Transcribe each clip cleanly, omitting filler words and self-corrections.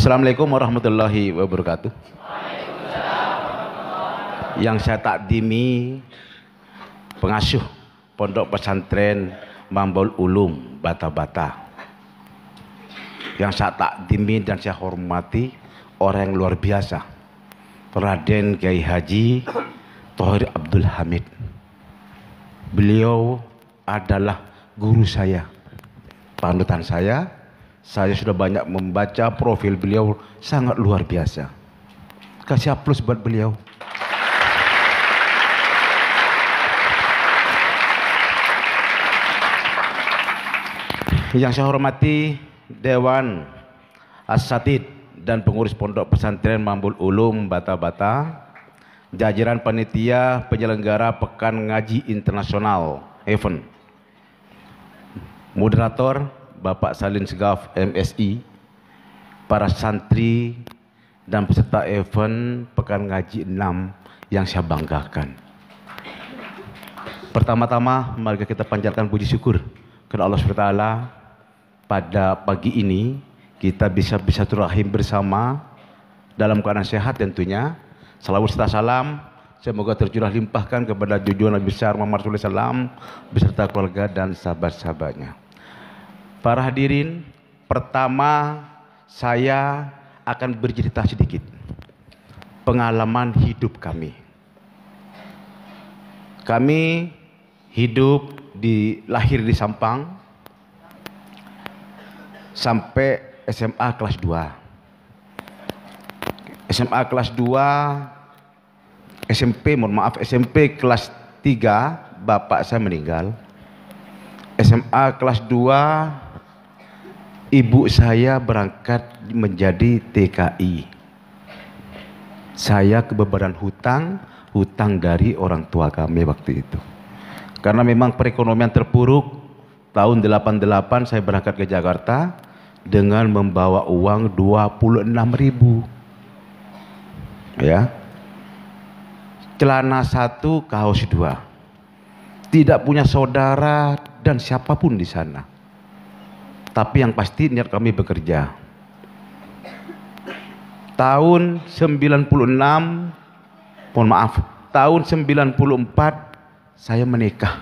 Assalamualaikum warahmatullahi wabarakatuh. Yang saya takdimi pengasuh Pondok Pesantren Mambaul Ulum Bata-Bata. Yang saya takdimi dan saya hormati orang yang luar biasa, Raden Kiai Haji Thohir Abdul Hamid. Beliau adalah guru saya, panutan saya. Saya sudah banyak membaca profil beliau, sangat luar biasa. Kasih aplaus buat beliau. Yang saya hormati Dewan As-Satid dan pengurus Pondok Pesantren Mambaul Ulum Bata-Bata, jajaran panitia penyelenggara Pekan Ngaji Internasional Event, moderator Bapak Salin Segaf MSI, para santri dan peserta event Pekan Ngaji 6 yang saya banggakan. Pertama-tama mari kita panjatkan puji syukur kepada Allah SWT. Pada pagi ini kita bisa bersilaturahim bersama dalam keadaan sehat tentunya. Salawat serta salam semoga tercurah limpahkan kepada junjungan Nabi besar Muhammad SAW beserta keluarga dan sahabat-sahabatnya. Para hadirin, pertama saya akan bercerita sedikit pengalaman hidup kami. Kami lahir di Sampang sampai SMA kelas 2. SMA kelas 2, SMP kelas 3 bapak saya meninggal. SMA kelas 2 ibu saya berangkat menjadi TKI. Saya kebebaran hutang dari orang tua kami waktu itu. Karena memang perekonomian terpuruk, tahun 88 saya berangkat ke Jakarta dengan membawa uang 26.000. Ya. Celana 1, kaos 2. Tidak punya saudara dan siapapun di sana. Tapi yang pasti niat kami bekerja. Tahun 96, tahun 94 saya menikah.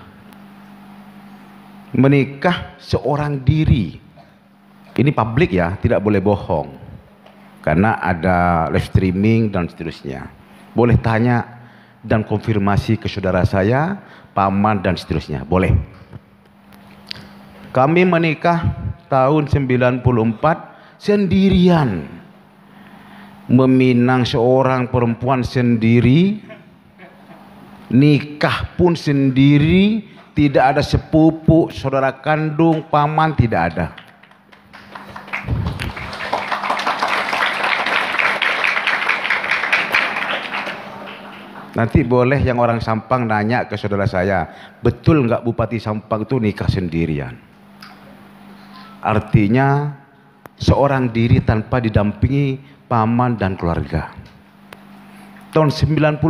Menikah seorang diri. Ini publik ya, tidak boleh bohong. Karena ada live streaming dan seterusnya. Boleh tanya dan konfirmasi ke saudara saya, paman dan seterusnya. Boleh. Kami menikah tahun 94 sendirian. Meminang seorang perempuan sendiri. Nikah pun sendiri. Tidak ada sepupu, saudara kandung, paman, tidak ada. Nanti boleh yang orang Sampang nanya ke saudara saya, betul nggak Bupati Sampang itu nikah sendirian? Artinya seorang diri tanpa didampingi paman dan keluarga. Tahun 96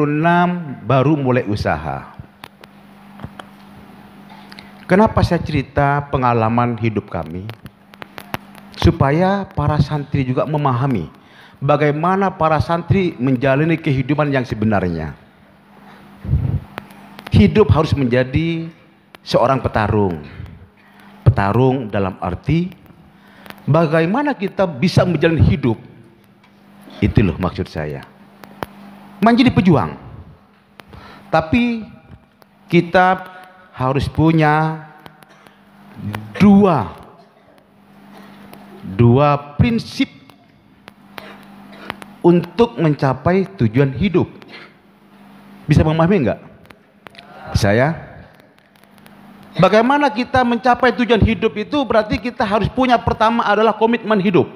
baru mulai usaha. Kenapa saya cerita pengalaman hidup kami? Supaya para santri juga memahami bagaimana para santri menjalani kehidupan yang sebenarnya. Hidup harus menjadi seorang petarung. Petarung dalam arti bagaimana kita bisa menjalani hidup. Itu loh maksud saya. Menjadi pejuang. Tapi kita harus punya dua prinsip untuk mencapai tujuan hidup. Bisa memahami enggak? Saya bagaimana kita mencapai tujuan hidup itu berarti kita harus punya pertama adalah komitmen hidup.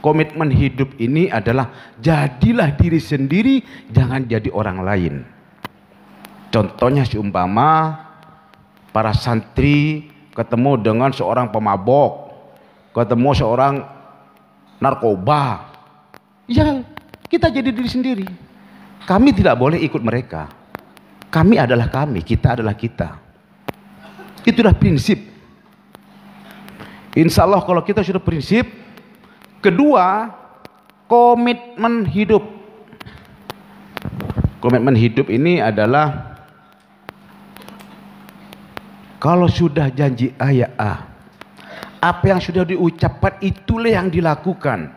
Komitmen hidup ini adalah jadilah diri sendiri, jangan jadi orang lain. Contohnya seumpama para santri ketemu dengan seorang pemabok, ketemu seorang narkoba. Ya, kita jadi diri sendiri. Kami tidak boleh ikut mereka. Kami adalah kami, kita adalah kita. Itulah prinsip. Insya Allah kalau kita sudah prinsip, Kedua, komitmen hidup. Komitmen hidup ini adalah kalau sudah janji A ya A, apa yang sudah diucapkan itulah yang dilakukan.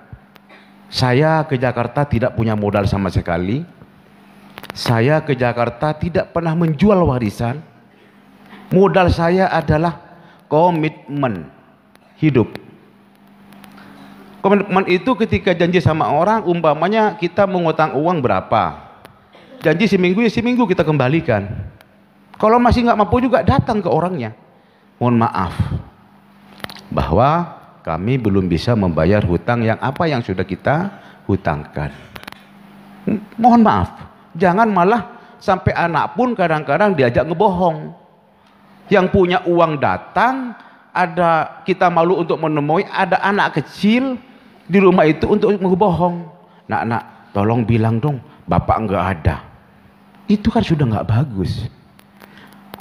Saya ke Jakarta tidak punya modal sama sekali. Saya ke Jakarta tidak pernah menjual warisan. Modal saya adalah komitmen hidup. Komitmen itu ketika janji sama orang, umpamanya kita mengutang uang berapa, janji seminggu ya seminggu kita kembalikan. Kalau masih nggak mampu juga datang ke orangnya, mohon maaf bahwa kami belum bisa membayar hutang yang apa yang sudah kita hutangkan. Mohon maaf, jangan malah sampai anak pun kadang-kadang diajak ngebohong. Yang punya uang datang, ada kita malu untuk menemui, ada anak kecil di rumah itu untuk ngebohong. Nak, tolong bilang dong, bapak nggak ada. Itu kan sudah nggak bagus.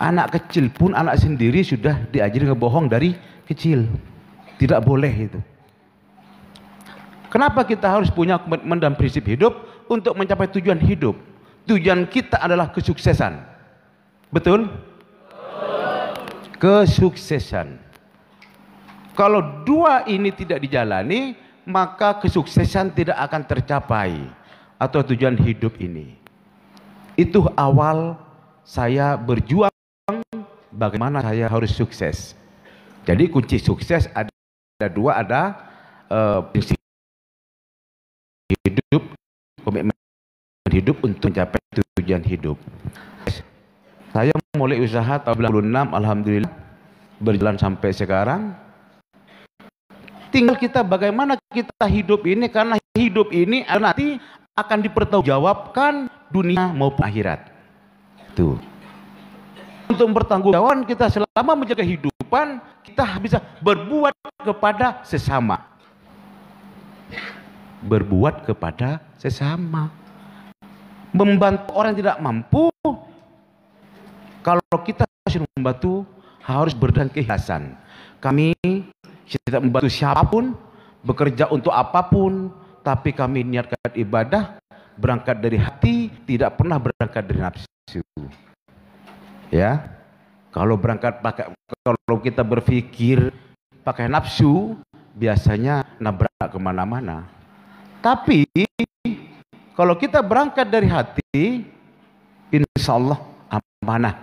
Anak kecil pun anak sendiri sudah diajari ngebohong dari kecil. Tidak boleh itu. Kenapa kita harus punya komitmen dan prinsip hidup untuk mencapai tujuan hidup? Tujuan kita adalah kesuksesan. Betul? Kesuksesan. Kalau dua ini tidak dijalani, maka kesuksesan tidak akan tercapai atau tujuan hidup ini. Itu awal saya berjuang bagaimana saya harus sukses. Jadi kunci sukses ada dua, ada prinsip hidup, komitmen hidup untuk mencapai tujuan hidup. Saya mulai usaha tahun 96, alhamdulillah berjalan sampai sekarang. Tinggal kita bagaimana kita hidup ini, karena hidup ini nanti akan dipertanggungjawabkan dunia maupun akhirat. Tuh. Untuk bertanggungjawab kita selama menjaga kehidupan, kita bisa berbuat kepada sesama. Berbuat kepada sesama. Membantu orang yang tidak mampu. Kalau kita sudah membantu, harus berdasarkan keikhlasan. Kami tidak membantu siapapun, bekerja untuk apapun, tapi kami niatkan ibadah, berangkat dari hati, tidak pernah berangkat dari nafsu. Ya, kalau kita berpikir pakai nafsu, biasanya nabrak kemana-mana. Tapi kalau kita berangkat dari hati, insya Allah amanah.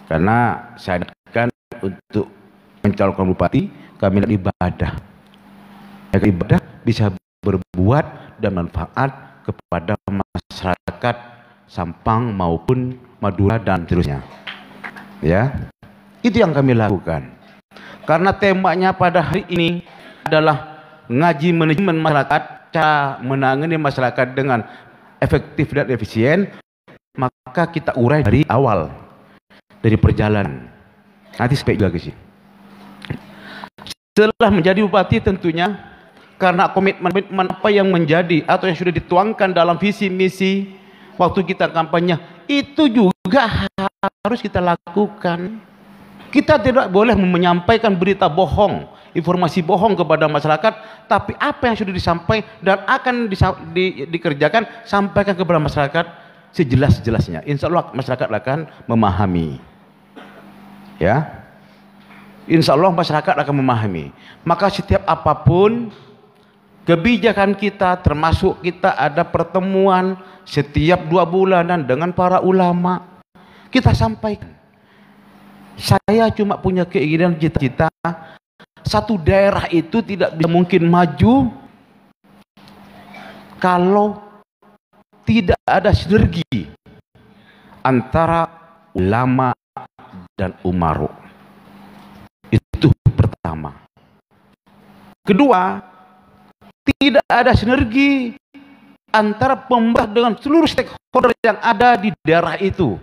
Karena saya ingatkan untuk mencalonkan bupati, kami ibadah. Ibadah bisa berbuat dan manfaat kepada masyarakat Sampang maupun Madura dan seterusnya. Ya, itu yang kami lakukan. Karena temanya pada hari ini adalah ngaji manajemen masyarakat, cara menangani masyarakat dengan efektif dan efisien, maka kita urai dari awal, dari perjalanan. Nanti sampai juga ke sini. Setelah menjadi bupati tentunya, karena komitmen apa yang menjadi atau yang sudah dituangkan dalam visi misi waktu kita kampanye, itu juga harus kita lakukan. Kita tidak boleh menyampaikan berita bohong, informasi bohong kepada masyarakat, tapi apa yang sudah disampaikan dan akan dikerjakan, sampaikan kepada masyarakat sejelas-jelasnya. Insya Allah masyarakat akan memahami. Ya, insya Allah masyarakat akan memahami. Maka setiap apapun kebijakan kita, termasuk kita ada pertemuan setiap 2 bulanan dengan para ulama, kita sampaikan. Saya cuma punya keinginan, cita-cita satu daerah itu tidak bisa mungkin maju kalau tidak ada sinergi antara ulama dan umaro. Itu pertama. Kedua, tidak ada sinergi antara pemerintah dengan seluruh stakeholder yang ada di daerah itu,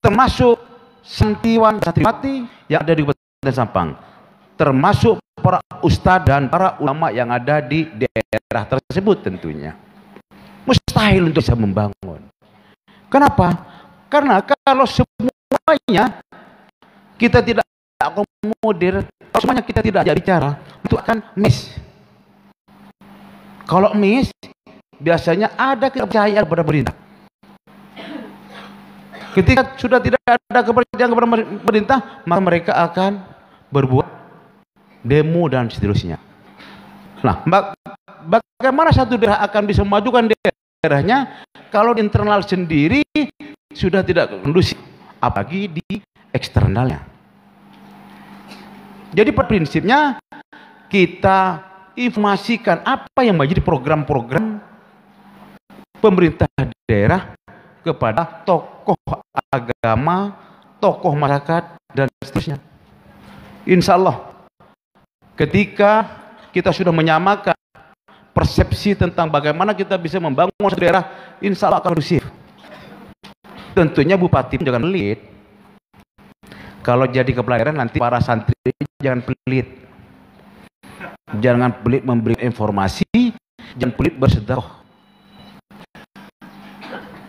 termasuk santriwan santriwati yang ada di Kabupaten Sampang, termasuk para ustadz dan para ulama yang ada di daerah tersebut. Tentunya mustahil untuk bisa membangun. Kenapa? Karena kalau semuanya kita tidak akomodir, semuanya kita tidak ajak bicara, itu akan miss. Kalau miss, biasanya ada kepercayaan kepada pemerintah. Ketika sudah tidak ada kepercayaan kepada pemerintah, maka mereka akan berbuat demo dan seterusnya. Nah, bagaimana satu daerah akan bisa memajukan daerahnya kalau di internal sendiri sudah tidak kondusif, apalagi di eksternalnya. Jadi pada prinsipnya kita informasikan apa yang menjadi program-program pemerintah daerah kepada tokoh agama, tokoh masyarakat, dan seterusnya. Insya Allah, ketika kita sudah menyamakan persepsi tentang bagaimana kita bisa membangun suatu daerah, insya Allah akan kondusif. Tentunya bupati jangan pelit. Kalau jadi kepala daerah nanti para santri jangan pelit. Jangan pelit memberi informasi, jangan pelit bersedekah.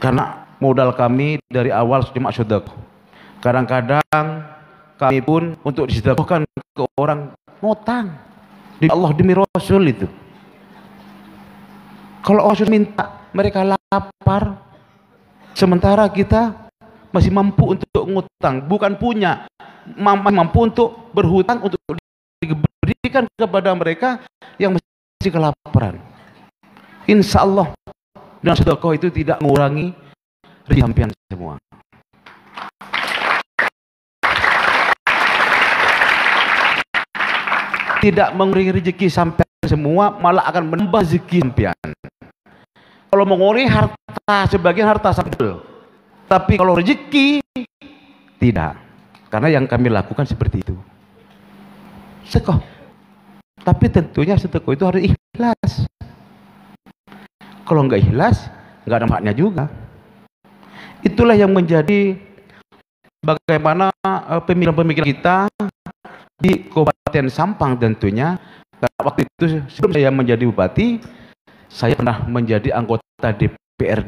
Karena modal kami dari awal cuma sedekah. Kadang-kadang kami pun untuk disedekahkan ke orang ngutang. Demi Allah, demi Rasul itu. Kalau Rasul minta, mereka lapar. Sementara kita masih mampu untuk ngutang, bukan punya, mampu untuk berhutang untuk diberikan kepada mereka yang masih kelaparan. Insya Allah, dan sedekah itu tidak mengurangi rezeki sampean semua. Tidak mengurangi rezeki sampean semua, malah akan menambah rezeki sampean. Kalau mengurangi harta, sebagian harta sampean, tapi kalau rezeki tidak. Karena yang kami lakukan seperti itu. Sedekah. Tapi tentunya sedekah itu harus ikhlas. Kalau nggak ikhlas, nggak ada maknanya juga. Itulah yang menjadi bagaimana pemikiran kita di Kabupaten Sampang tentunya. Karena waktu itu sebelum saya menjadi bupati, saya pernah menjadi anggota DPR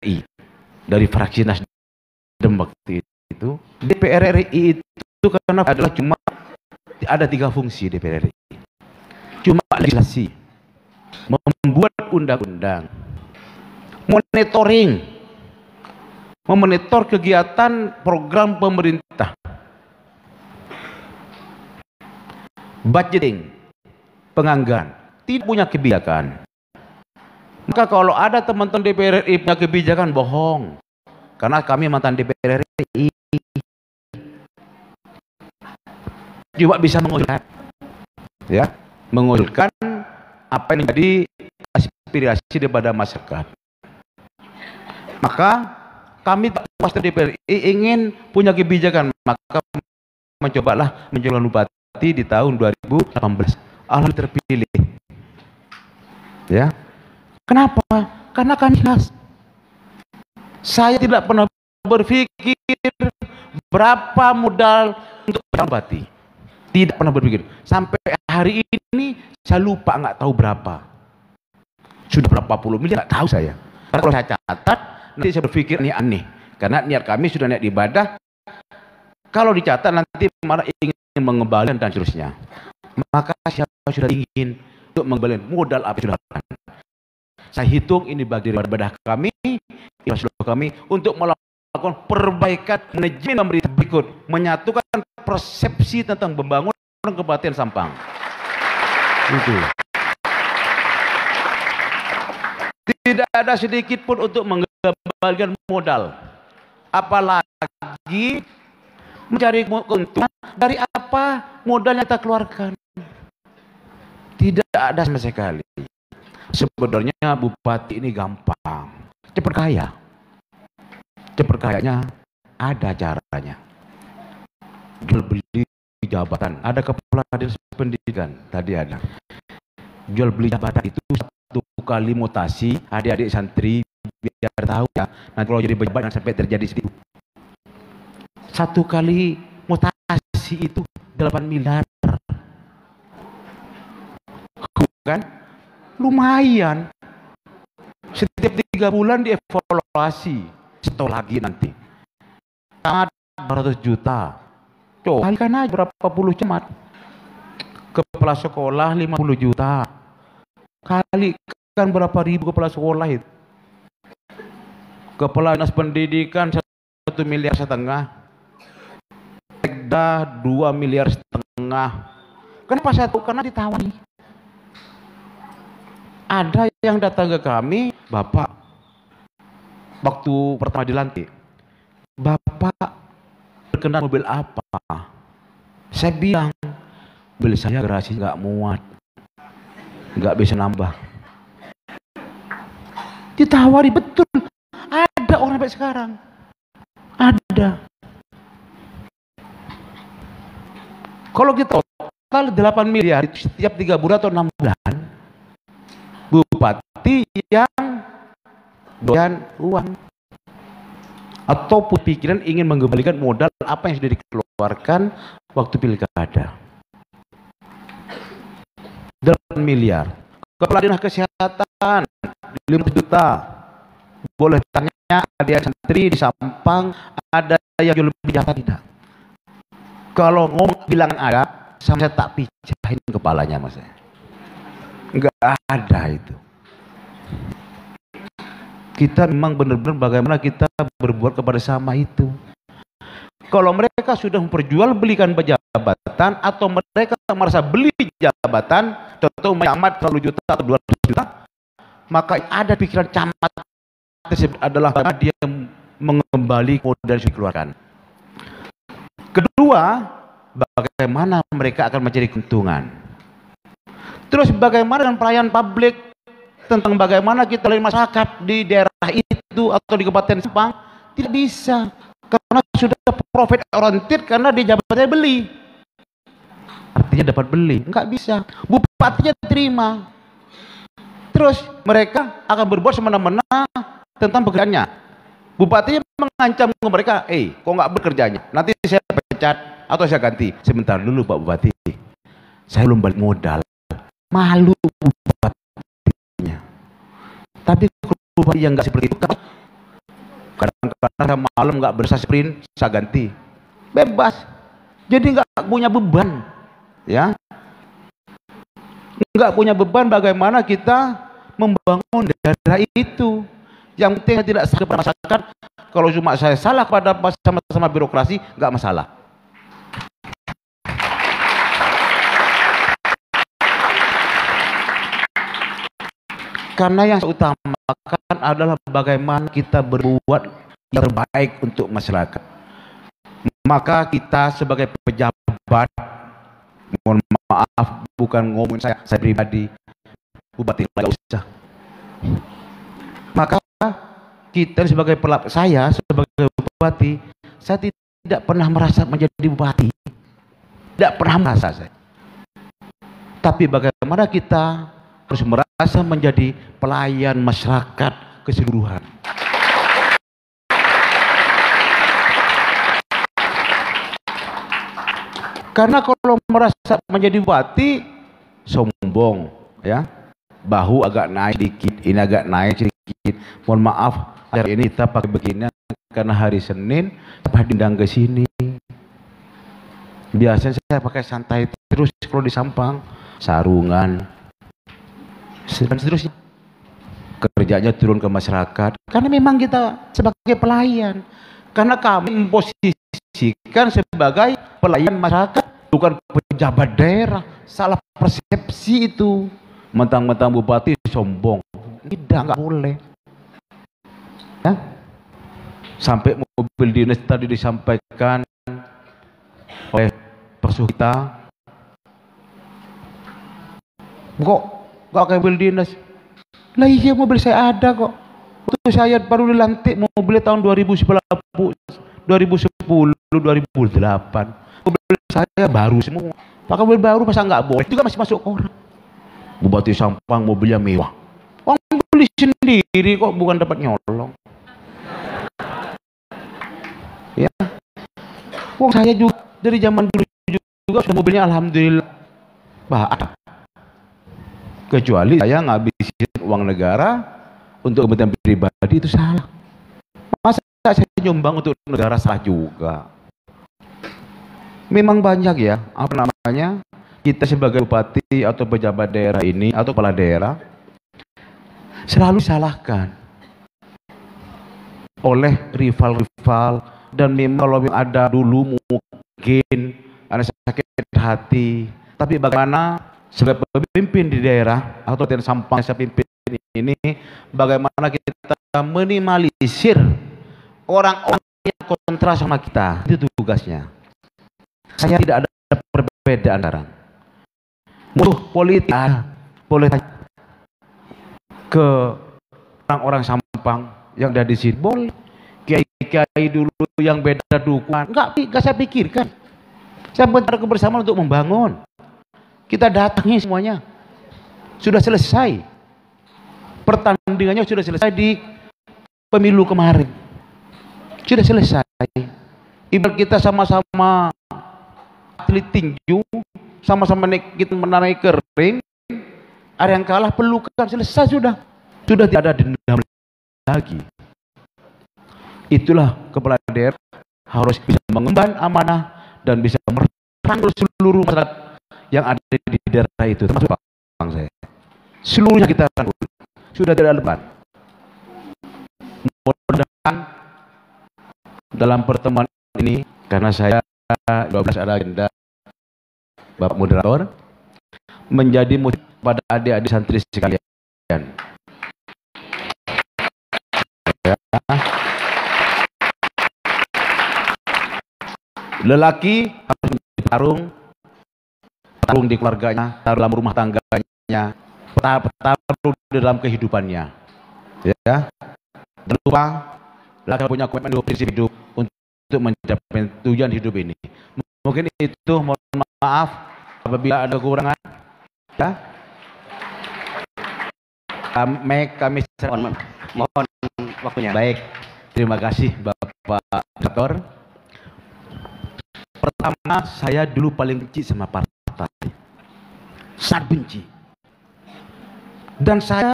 RI dari fraksi Nasdem waktu itu. DPR RI itu karena adalah cuma ada 3 fungsi DPR RI. Cuma legislasi, membuat undang-undang, monitoring, memonitor kegiatan program pemerintah, budgeting, penganggaran, tidak punya kebijakan. Maka kalau ada teman-teman DPR RI punya kebijakan, bohong. Karena kami mantan DPR RI juga bisa mengusulkan, ya, mengusulkan apa yang menjadi aspirasi daripada masyarakat. Maka kami pas DPR RI ingin punya kebijakan, maka mencobalah menjadi bupati di tahun 2018. Alhamdulillah terpilih. Ya. Kenapa? Karena kami ikhlas. Saya tidak pernah berpikir berapa modal untuk bupati. Tidak pernah berpikir. Sampai hari ini saya lupa, nggak tahu berapa. Sudah berapa puluh miliar, nggak tahu saya. Karena kalau saya catat, nanti saya berpikir ini aneh. Karena niat kami sudah niat ibadah. Kalau dicatat nanti malah ingin mengembalikan dan seterusnya. Maka saya sudah ingin untuk mengembalikan modal apa sudah lakukan. Saya hitung ini bagian dari ibadah kami, ibadah kami untuk melakukan perbaikan manajemen pemerintah berikut, menyatukan persepsi tentang pembangunan Kabupaten Sampang. Itu. Tidak ada sedikit pun untuk mengembalikan modal, apalagi mencari keuntungan dari apa modal yang kita keluarkan. Tidak ada sama sekali. Sebenarnya bupati ini gampang, cepat kaya. Cepat kayanya ada caranya. Jual beli jabatan, ada kepala dinas pendidikan tadi ada. Jual beli jabatan itu 1 kali mutasi, adik-adik santri biar tahu ya. Nanti kalau jadi pejabat jangan sampai terjadi sedih. 1 kali mutasi itu 8 miliar. Bukan? Lumayan. Setiap 3 bulan dievaluasi. Setahun lagi nanti. 200 juta. Coba kalikan aja berapa puluh camat. Kepala sekolah 50 juta. Kalikan berapa ribu kepala sekolah itu. Kepala dinas pendidikan 1,5 miliar. Sekda 2,5 miliar. Kenapa satu? Karena ditawari. Ada yang datang ke kami, Bapak, waktu pertama dilantik, Bapak berkenan mobil apa? Saya bilang, mobil saya garasi nggak muat, nggak bisa nambah. Ditawari, betul. Ada orang sampai sekarang. Ada. Kalau kita total 8 miliar setiap 3 bulan atau 6 bulan, bupati yang doyan uang atau pikiran ingin mengembalikan modal apa yang sudah dikeluarkan waktu pilkada. 8 miliar. Kepala dinas kesehatan 5 juta. Boleh tanya, ada yang santri di Sampang, ada yang jual lebih jahat tidak? Kalau ngomong bilang ada, saya tak pijahin kepalanya mas. Enggak ada itu. Kita memang benar-benar bagaimana kita berbuat kepada sama itu. Kalau mereka sudah memperjualbelikan jabatan atau mereka merasa beli jabatan, contoh camat 100 juta atau 200 juta, maka ada pikiran camat tersebut adalah dia mengembali modal yang dikeluarkan. Kedua, bagaimana mereka akan mencari keuntungan. Terus bagaimana dengan pelayanan publik, tentang bagaimana kita melayani masyarakat di daerah itu atau di Kabupaten Sampang, tidak bisa karena sudah profit oriented, karena di jabatannya beli, artinya dapat beli, nggak bisa. Bupatinya terima, terus mereka akan berbuat semena-mena tentang pekerjaannya. Bupatinya mengancam mereka, kok nggak bekerjanya, nanti saya pecat atau saya ganti. Sebentar dulu Pak Bupati, saya belum balik modal. Malu bupatinya. Tapi bupati yang nggak seperti itu, kadang-kadang malam nggak bisa sprint, saya ganti, bebas. Jadi nggak punya beban, ya, nggak punya beban bagaimana kita membangun daerah itu. Yang penting saya tidak sakit masyarakat. Kalau cuma saya salah pada sama-sama birokrasi, nggak masalah. Karena yang saya utamakan adalah bagaimana kita berbuat yang terbaik untuk masyarakat. Maka kita sebagai pejabat, mohon maaf bukan ngomong saya pribadi, bupati nggak usah. Maka kita sebagai saya sebagai bupati, saya tidak pernah merasa menjadi bupati, tidak pernah merasa saya. Tapi bagaimana kita harus merasa menjadi pelayan masyarakat keseluruhan. Karena kalau merasa menjadi bupati sombong, ya, bahu agak naik dikit, ini agak naik sedikit. Mohon maaf, hari ini kita pakai begini karena hari Senin kita diundang ke sini. Biasanya saya pakai santai terus kalau di Sampang, sarungan, dan seterusnya. Kerjanya turun ke masyarakat karena memang kita sebagai pelayan, karena kami memposisikan sebagai pelayan masyarakat, bukan pejabat daerah. Salah persepsi itu, mentang-mentang bupati sombong, tidak, nggak boleh, ya. Sampai mobil dinas tadi disampaikan oleh persuh kita, kok nggak kayak mobil dinas. Lah iya, mobil saya ada kok. Waktu saya baru dilantik mobilnya tahun 2010, 2008. Mobil saya baru semua. Pakai mobil baru masa nggak boleh? Juga masih masuk koran. Bupati Sampang mobilnya mewah. Orang beli sendiri kok, bukan dapat nyolong. Ya. Wong saya juga dari zaman dulu juga sudah mobilnya alhamdulillah baik. Kecuali saya ngabisin uang negara untuk kepentingan pribadi, itu salah. Masa saya nyumbang untuk negara, salah juga. Memang banyak ya, apa namanya, kita sebagai bupati atau pejabat daerah ini atau kepala daerah selalu salahkan oleh rival-rival, dan memang kalau ada dulu mungkin ada sakit hati, tapi bagaimana sebagai pemimpin di daerah atau yang Sampang saya pimpin ini, bagaimana kita minimalisir orang-orang yang kontra sama kita, itu tugasnya. Saya tidak ada perbedaan sekarang. Musuh politik boleh ke orang-orang Sampang yang ada di sini, boleh. Kiai-kiai dulu yang beda dukungan, enggak saya pikirkan. Saya bentar kebersamaan untuk membangun. Kita datangi semuanya. Sudah selesai. Pertandingannya sudah selesai di pemilu kemarin. Sudah selesai. Ibarat kita sama-sama atlet tinju, sama-sama kita menarik kering, ada yang kalah pelukan, selesai sudah. Sudah tidak ada dendam lagi. Itulah kepala daerah harus bisa mengemban amanah dan bisa merangkul seluruh masyarakat yang ada di daerah itu, termasuk Bang saya. Seluruhnya kita rangkul. Sudah tidak lebat. Mudah-mudahan dalam pertemuan ini, karena saya 12 ada agenda Bapak Moderator, menjadi motivasi pada adik-adik santri sekalian. Ya. Lelaki harus bertarung di keluarganya, dalam rumah tangganya, bertarung di dalam kehidupannya. Ya. Dan lupa, laki punya komitmen prinsip hidup untuk mencapai tujuan hidup ini. Mungkin itu, mohon maaf apabila ada kekurangan. Ya. Kami mohon waktunya. Baik, terima kasih Bapak Dokter. Pertama, saya dulu paling benci sama partai, sangat benci. Dan saya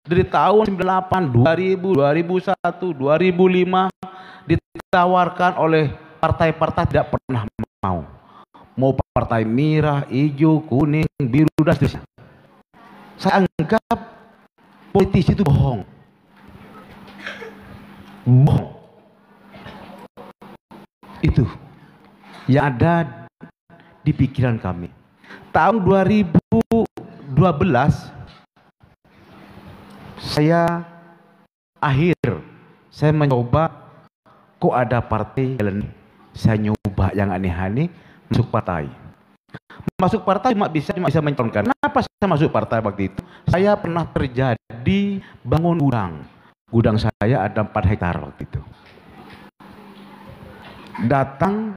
dari tahun 98, 2000, 2001, 2005 ditawarkan oleh partai-partai, tidak pernah mau. Mau partai merah, hijau, kuning, biru, dan seterusnya. Saya anggap politisi itu bohong. Bohong. Itu yang ada di pikiran kami. Tahun 2012 saya mencoba, kok ada partai, saya nyoba yang aneh-aneh, masuk partai. Masuk partai cuma bisa mencalonkan. Kenapa saya masuk partai waktu itu? Saya pernah terjadi bangun gudang. Gudang saya ada 4 hektar waktu itu. Datang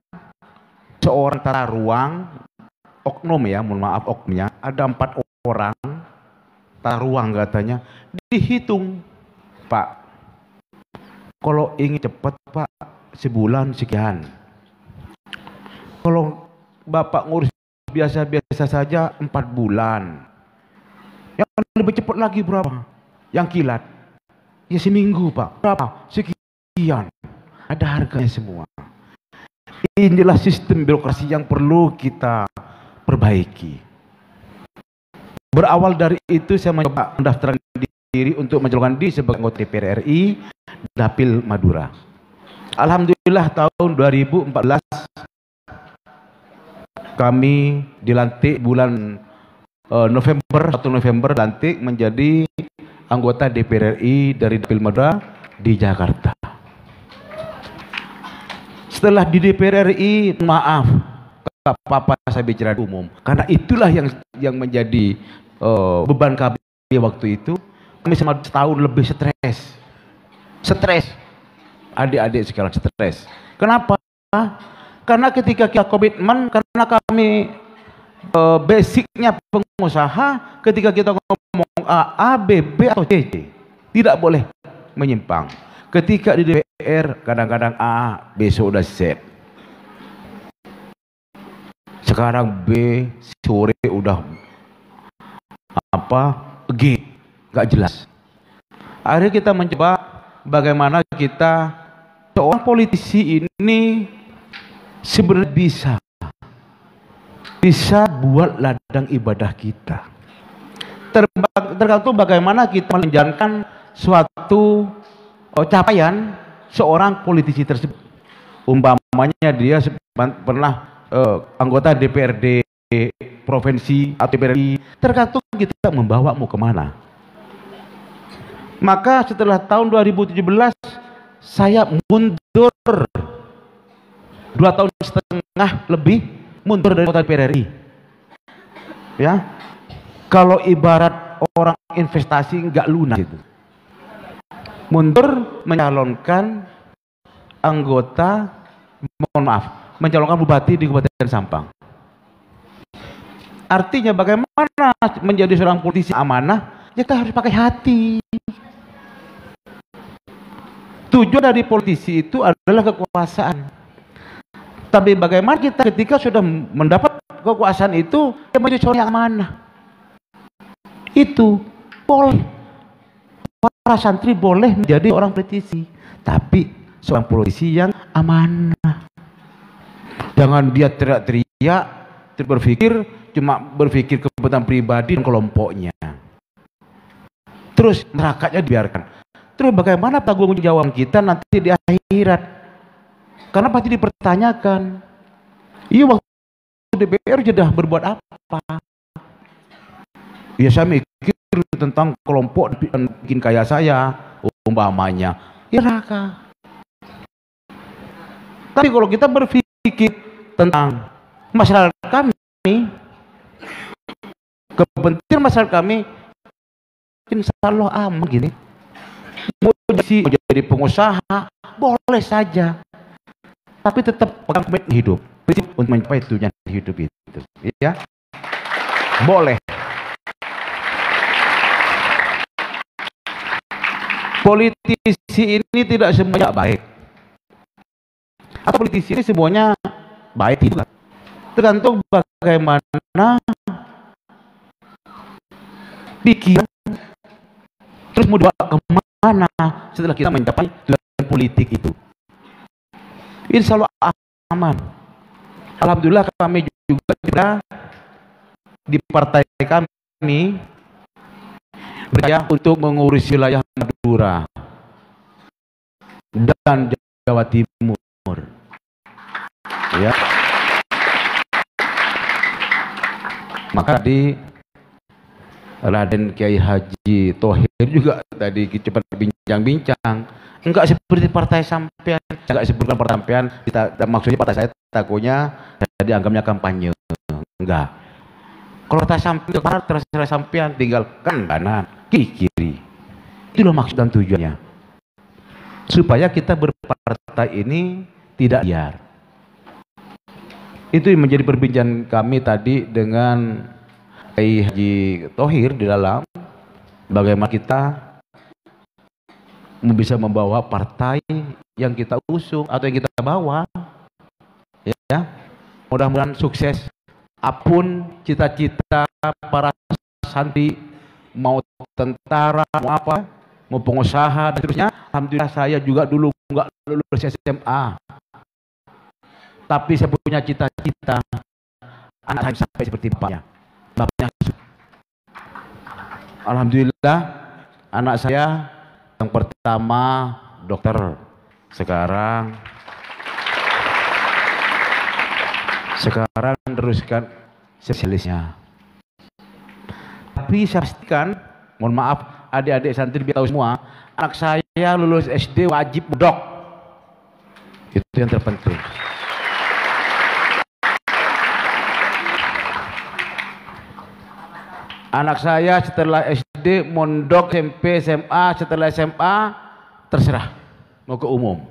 seorang tata ruang, oknum ya, mohon maaf oknumnya, ada 4 orang tata ruang katanya, dihitung, Pak, kalau ingin cepat Pak, sebulan sekian. Kalau Bapak ngurus biasa-biasa saja 4 bulan. Yang lebih cepat lagi berapa? Yang kilat? Ya seminggu Pak. Berapa? Sekian. Ada harganya semua. Inilah sistem birokrasi yang perlu kita perbaiki. Berawal dari itu saya mencoba mendaftarkan diri untuk mencalonkan diri sebagai anggota DPR RI Dapil Madura. Alhamdulillah tahun 2014 kami dilantik bulan November, 1 November dilantik menjadi anggota DPR RI dari Dapil Madura di Jakarta. Setelah di DPR RI, maaf, apa-apa saya bicara di umum, karena itulah yang menjadi beban kami waktu itu. Kami selama setahun lebih stres, adik-adik sekarang stres. Kenapa? Karena ketika kita komitmen, karena kami basicnya pengusaha, ketika kita ngomong A, B, B atau C, tidak boleh menyimpang. Ketika di DPR kadang-kadang A, besok udah Z. Sekarang B, sore udah G, nggak jelas. Akhirnya kita mencoba bagaimana kita, seorang politisi ini sebenarnya bisa bisa buat ladang ibadah kita. Tergantung bagaimana kita menjalankan suatu capaian seorang politisi tersebut. Umpamanya dia pernah anggota DPRD provinsi atau DPRD, tergantung kita membawamu kemana. Maka setelah tahun 2017 saya mundur 2,5 tahun lebih mundur dari kota DPR RI. Ya, kalau ibarat orang investasi nggak lunas itu, mundur mencalonkan anggota, mencalonkan bupati di Kabupaten Sampang. Artinya bagaimana menjadi seorang politisi amanah? Ya, kita harus pakai hati. Tujuan dari politisi itu adalah kekuasaan. Tapi bagaimana kita ketika sudah mendapat kekuasaan itu, ya menjadi seorang yang amanah. Itu boleh. Para santri boleh menjadi orang politisi, tapi seorang politisi yang amanah. Jangan dia teriak-teriak, berpikir cuma berpikir kepentingan pribadi dan kelompoknya. Terus nerakanya dibiarkan. Terus bagaimana tanggung jawab kita nanti di akhirat? Karena pasti dipertanyakan. Iya, waktu DPR sudah berbuat apa? Ya, saya mikir tentang kelompok dan bikin kaya saya, umpamanya. Ya, neraka. Tapi kalau kita berpikir tentang masyarakat kami, kepentingan masyarakat kami, insya Allah aman gini. Mau jadi pengusaha boleh saja, tapi tetap pegang komitmen hidup untuk mencapai tujuan hidup itu, ya boleh. Politisi ini tidak semuanya baik, atau politisi ini semuanya baik, tidak. Tergantung bagaimana pikiran, terus mau dibawa kemana setelah kita mencapai tujuan politik itu. Insya Allah aman. Alhamdulillah kami juga di partai kami berjaya untuk mengurus wilayah Madura dan Jawa Timur. Ya. Maka di Raden Kiai Haji Thohir juga tadi cepat bincang-bincang, enggak seperti partai sampean, enggak seperti partai sampean. Kita maksudnya partai saya takutnya dianggapnya kampanye, enggak. Kalau partai sampean, terserah sampean, tinggalkan kanan, kiri. Itulah maksud dan tujuannya, supaya kita berpartai ini tidak liar. Itu yang menjadi perbincangan kami tadi dengan Kiai Haji Thohir di dalam bagaimana kita bisa membawa partai yang kita usung atau yang kita bawa, ya. Mudah-mudahan sukses. Apapun cita-cita para santri, mau tentara, mau apa, mau pengusaha dan seterusnya. Alhamdulillah saya juga dulu nggak lulus SMA, tapi saya punya cita-cita anak saya sampai seperti bapaknya. Alhamdulillah anak saya yang pertama dokter, sekarang teruskan spesialisnya. Tapi saya pastikan, mohon maaf adik-adik santri biar tahu semua, anak saya lulus SD wajib dok. Itu yang terpenting. Anak saya setelah SD mondok, SMP, SMA, setelah SMA terserah mau ke umum.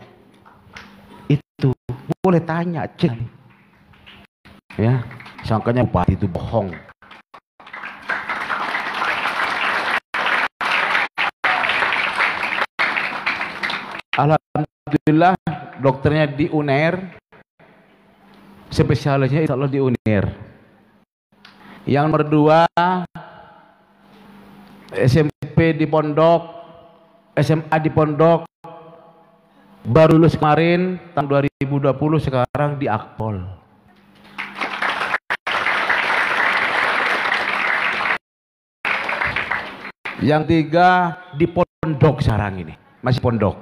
Itu boleh tanya, cek. Ya, sangkanya bupati itu bohong. Alhamdulillah dokternya di UNER, spesialisnya insya Allah di UNER. Yang nomor 2 SMP di Pondok, SMA di Pondok, baru lulus kemarin tahun 2020, sekarang di Akpol. Yang tiga di pondok sekarang ini, masih pondok.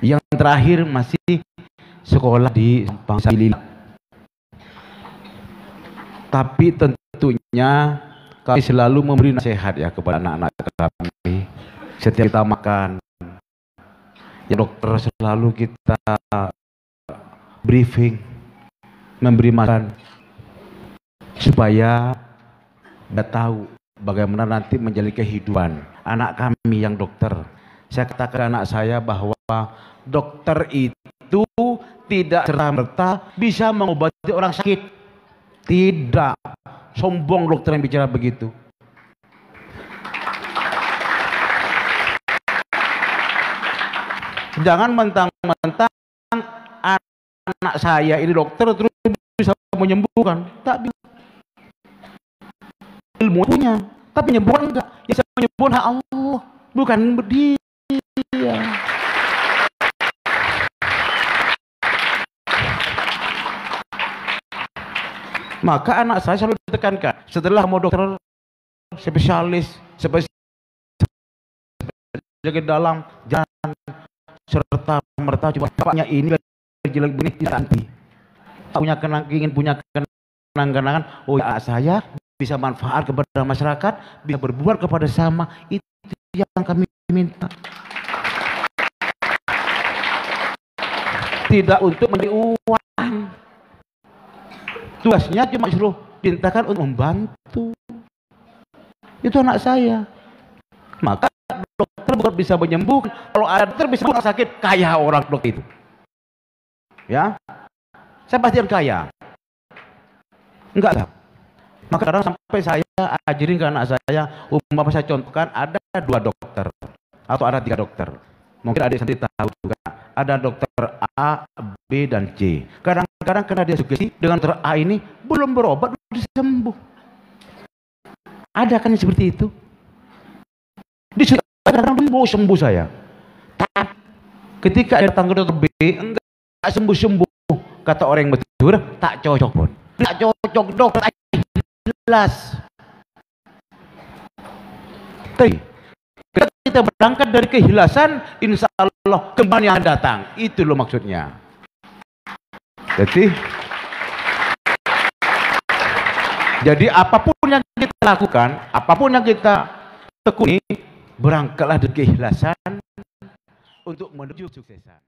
Yang terakhir masih sekolah di Bangsa Lila. Tapi tentunya kami selalu memberi nasihat ya kepada anak-anak kami. Setiap kita makan, ya dokter selalu kita briefing, memberi makan supaya dia tahu bagaimana nanti menjalani kehidupan anak kami yang dokter. Saya katakan anak saya bahwa dokter itu tidak serta-merta bisa mengobati orang sakit. Tidak. Sombong dokter yang bicara begitu. Jangan mentang-mentang anak saya ini dokter terus bisa menyembuhkan. Tak bisa. Ilmu punya, tapi menyembuhkan enggak. Yang bisa menyembuhkan Allah, bukan dia. Maka anak saya selalu ditekankan, setelah mau dokter spesialis ke dalam, jangan serta merta cuma bapaknya ini jelek begini, tidak nanti. Ingin punya kenang-kenangan, oh ya saya bisa manfaat kepada masyarakat, bisa berbuat kepada sesama, itu yang kami minta. Tidak untuk mencari uang. Tugasnya cuma disuruh pintakan untuk membantu. Itu anak saya. Maka dokter bukan bisa menyembuhkan. Kalau ada dokter bisa orang sakit, kaya orang dokter itu. Ya, saya pastikan kaya. Enggak lah. Maka sekarang sampai saya ajarin ke anak saya, umpama saya contohkan ada 2 dokter atau ada 3 dokter. Mungkin adik sendiri tahu juga. Ada dokter A, B, dan C. Kadang-kadang karena dia sugesti dengan dokter A ini belum berobat, belum sembuh. Ada kan yang seperti itu? Kadang-kadang mau sembuh saya. Tapi ketika datang ke dokter B, enggak sembuh-sembuh. Kata orang yang betul, tak cocok pun. Tak cocok dokter jelas. Tapi kita berangkat dari kehilasan, insya Allah kembali yang datang. Itu loh maksudnya. Jadi apapun yang kita lakukan, apapun yang kita tekuni, berangkatlah dari keikhlasan untuk menuju suksesan.